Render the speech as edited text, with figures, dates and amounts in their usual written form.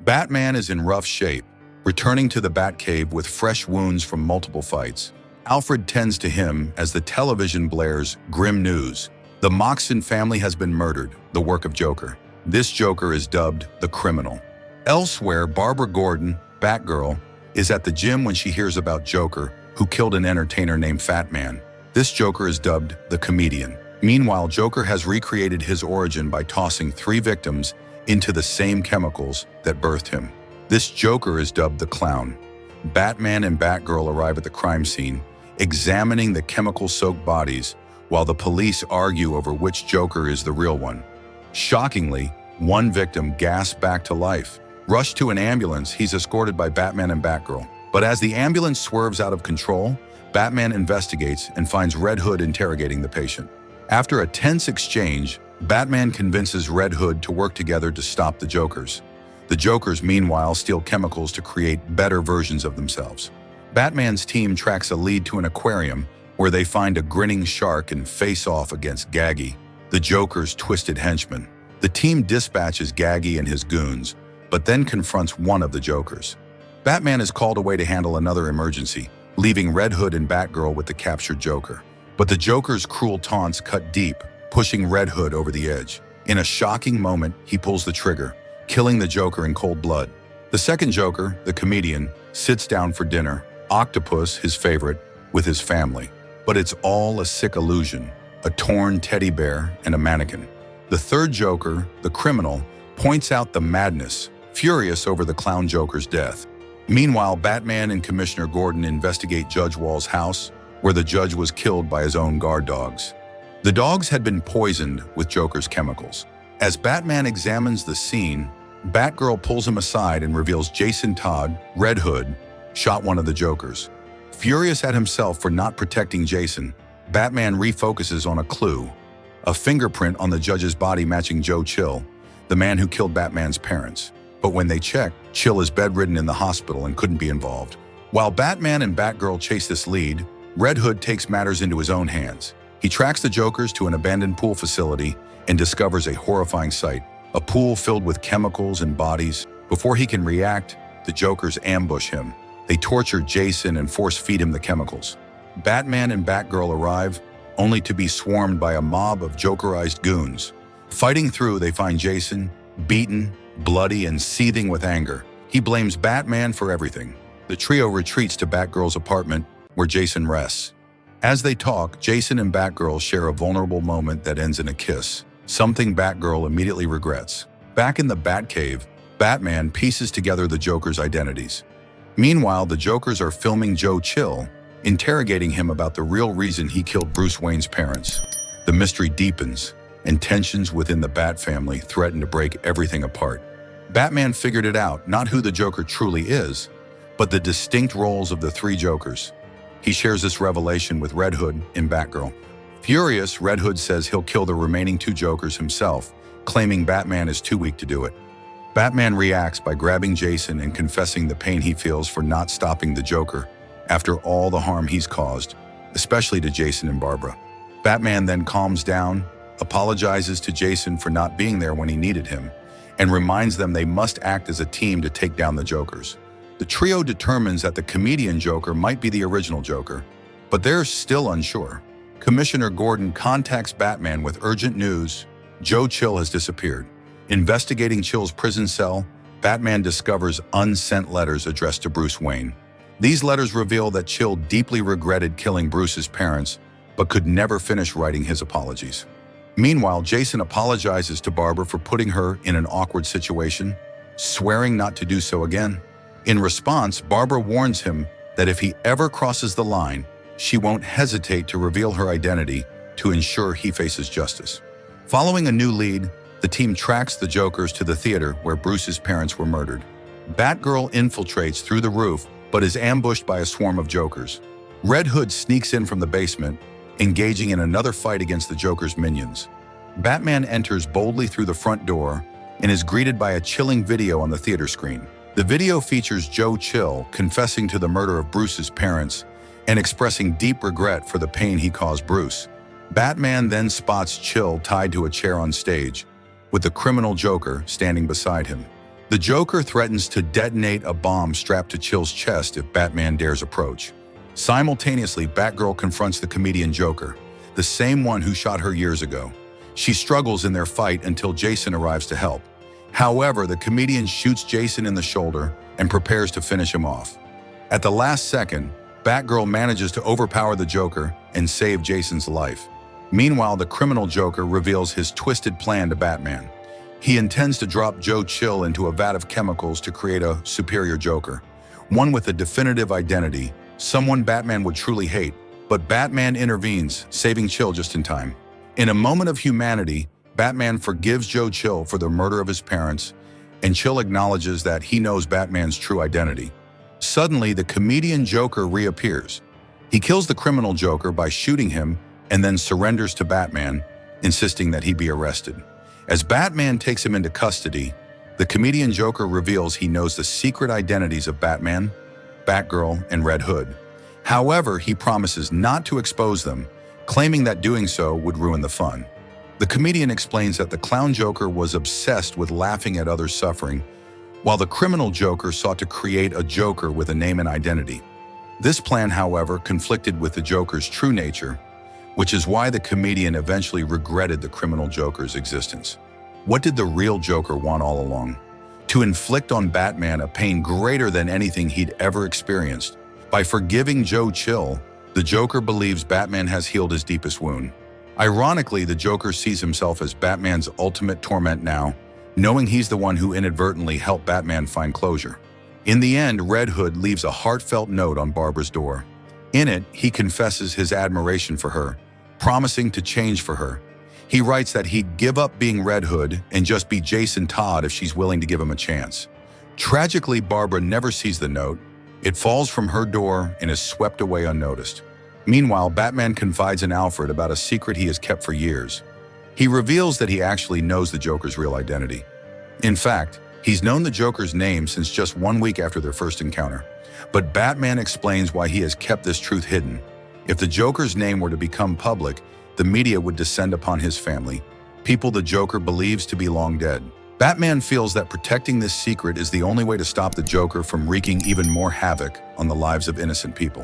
Batman is in rough shape, returning to the Batcave with fresh wounds from multiple fights. Alfred tends to him as the television blares grim news. The Moxon family has been murdered, the work of Joker. This Joker is dubbed the criminal. Elsewhere, Barbara Gordon, Batgirl, is at the gym when she hears about Joker, who killed an entertainer named Fat Man. This Joker is dubbed the comedian. Meanwhile, Joker has recreated his origin by tossing 3 victims into the same chemicals that birthed him. This Joker is dubbed the clown. Batman and Batgirl arrive at the crime scene, examining the chemical-soaked bodies, while the police argue over which Joker is the real one. Shockingly, one victim gasps back to life. Rushed to an ambulance, he's escorted by Batman and Batgirl. But as the ambulance swerves out of control, Batman investigates and finds Red Hood interrogating the patient. After a tense exchange, Batman convinces Red Hood to work together to stop the Jokers. The Jokers, meanwhile, steal chemicals to create better versions of themselves. Batman's team tracks a lead to an aquarium where they find a grinning shark and face off against Gaggy, the Joker's twisted henchman. The team dispatches Gaggy and his goons, but then confronts one of the Jokers. Batman is called away to handle another emergency, leaving Red Hood and Batgirl with the captured Joker. But the Joker's cruel taunts cut deep, pushing Red Hood over the edge. In a shocking moment, he pulls the trigger, killing the Joker in cold blood. The second Joker, the comedian, sits down for dinner, Octopus, his favorite, with his family. But it's all a sick illusion, a torn teddy bear and a mannequin. The third Joker, the criminal, points out the madness, furious over the clown Joker's death. Meanwhile, Batman and Commissioner Gordon investigate Judge Wall's house, where the judge was killed by his own guard dogs. The dogs had been poisoned with Joker's chemicals. As Batman examines the scene, Batgirl pulls him aside and reveals Jason Todd, Red Hood, shot one of the Jokers. Furious at himself for not protecting Jason, Batman refocuses on a clue, a fingerprint on the judge's body matching Joe Chill, the man who killed Batman's parents. But when they check, Chill is bedridden in the hospital and couldn't be involved. While Batman and Batgirl chase this lead, Red Hood takes matters into his own hands. He tracks the Jokers to an abandoned pool facility and discovers a horrifying sight, a pool filled with chemicals and bodies. Before he can react, the Jokers ambush him. They torture Jason and force-feed him the chemicals. Batman and Batgirl arrive, only to be swarmed by a mob of Jokerized goons. Fighting through, they find Jason, beaten, bloody, and seething with anger. He blames Batman for everything. The trio retreats to Batgirl's apartment, where Jason rests. As they talk, Jason and Batgirl share a vulnerable moment that ends in a kiss, something Batgirl immediately regrets. Back in the Batcave, Batman pieces together the Joker's identities. Meanwhile, the Jokers are filming Joe Chill, interrogating him about the real reason he killed Bruce Wayne's parents. The mystery deepens, and tensions within the Bat family threaten to break everything apart. Batman figured it out, not who the Joker truly is, but the distinct roles of the 3 Jokers. He shares this revelation with Red Hood and Batgirl. Furious, Red Hood says he'll kill the remaining 2 Jokers himself, claiming Batman is too weak to do it. Batman reacts by grabbing Jason and confessing the pain he feels for not stopping the Joker after all the harm he's caused, especially to Jason and Barbara. Batman then calms down, apologizes to Jason for not being there when he needed him, and reminds them they must act as a team to take down the Jokers. The trio determines that the comedian Joker might be the original Joker, but they're still unsure. Commissioner Gordon contacts Batman with urgent news: Joe Chill has disappeared. Investigating Chill's prison cell, Batman discovers unsent letters addressed to Bruce Wayne. These letters reveal that Chill deeply regretted killing Bruce's parents, but could never finish writing his apologies. Meanwhile, Jason apologizes to Barbara for putting her in an awkward situation, swearing not to do so again. In response, Barbara warns him that if he ever crosses the line, she won't hesitate to reveal her identity to ensure he faces justice. Following a new lead, the team tracks the Jokers to the theater where Bruce's parents were murdered. Batgirl infiltrates through the roof, but is ambushed by a swarm of Jokers. Red Hood sneaks in from the basement, engaging in another fight against the Joker's minions. Batman enters boldly through the front door and is greeted by a chilling video on the theater screen. The video features Joe Chill confessing to the murder of Bruce's parents and expressing deep regret for the pain he caused Bruce. Batman then spots Chill tied to a chair on stage, with the criminal Joker standing beside him. The Joker threatens to detonate a bomb strapped to Chill's chest if Batman dares approach. Simultaneously, Batgirl confronts the comedian Joker, the same one who shot her years ago. She struggles in their fight until Jason arrives to help. However, the comedian shoots Jason in the shoulder and prepares to finish him off. At the last second, Batgirl manages to overpower the Joker and save Jason's life. Meanwhile, the criminal Joker reveals his twisted plan to Batman. He intends to drop Joe Chill into a vat of chemicals to create a superior Joker, one with a definitive identity, someone Batman would truly hate. But Batman intervenes, saving Chill just in time. In a moment of humanity, Batman forgives Joe Chill for the murder of his parents, and Chill acknowledges that he knows Batman's true identity. Suddenly, the comedian Joker reappears. He kills the criminal Joker by shooting him and then surrenders to Batman, insisting that he be arrested. As Batman takes him into custody, the comedian Joker reveals he knows the secret identities of Batman, Batgirl, and Red Hood. However, he promises not to expose them, claiming that doing so would ruin the fun. The comedian explains that the clown Joker was obsessed with laughing at others' suffering, while the criminal Joker sought to create a Joker with a name and identity. This plan, however, conflicted with the Joker's true nature, which is why the comedian eventually regretted the criminal Joker's existence. What did the real Joker want all along? To inflict on Batman a pain greater than anything he'd ever experienced. By forgiving Joe Chill, the Joker believes Batman has healed his deepest wound. Ironically, the Joker sees himself as Batman's ultimate torment now, knowing he's the one who inadvertently helped Batman find closure. In the end, Red Hood leaves a heartfelt note on Barbara's door. In it, he confesses his admiration for her, promising to change for her. He writes that he'd give up being Red Hood and just be Jason Todd if she's willing to give him a chance. Tragically, Barbara never sees the note. It falls from her door and is swept away unnoticed. Meanwhile, Batman confides in Alfred about a secret he has kept for years. He reveals that he actually knows the Joker's real identity. In fact, he's known the Joker's name since just 1 week after their first encounter. But Batman explains why he has kept this truth hidden. If the Joker's name were to become public, the media would descend upon his family, people the Joker believes to be long dead. Batman feels that protecting this secret is the only way to stop the Joker from wreaking even more havoc on the lives of innocent people.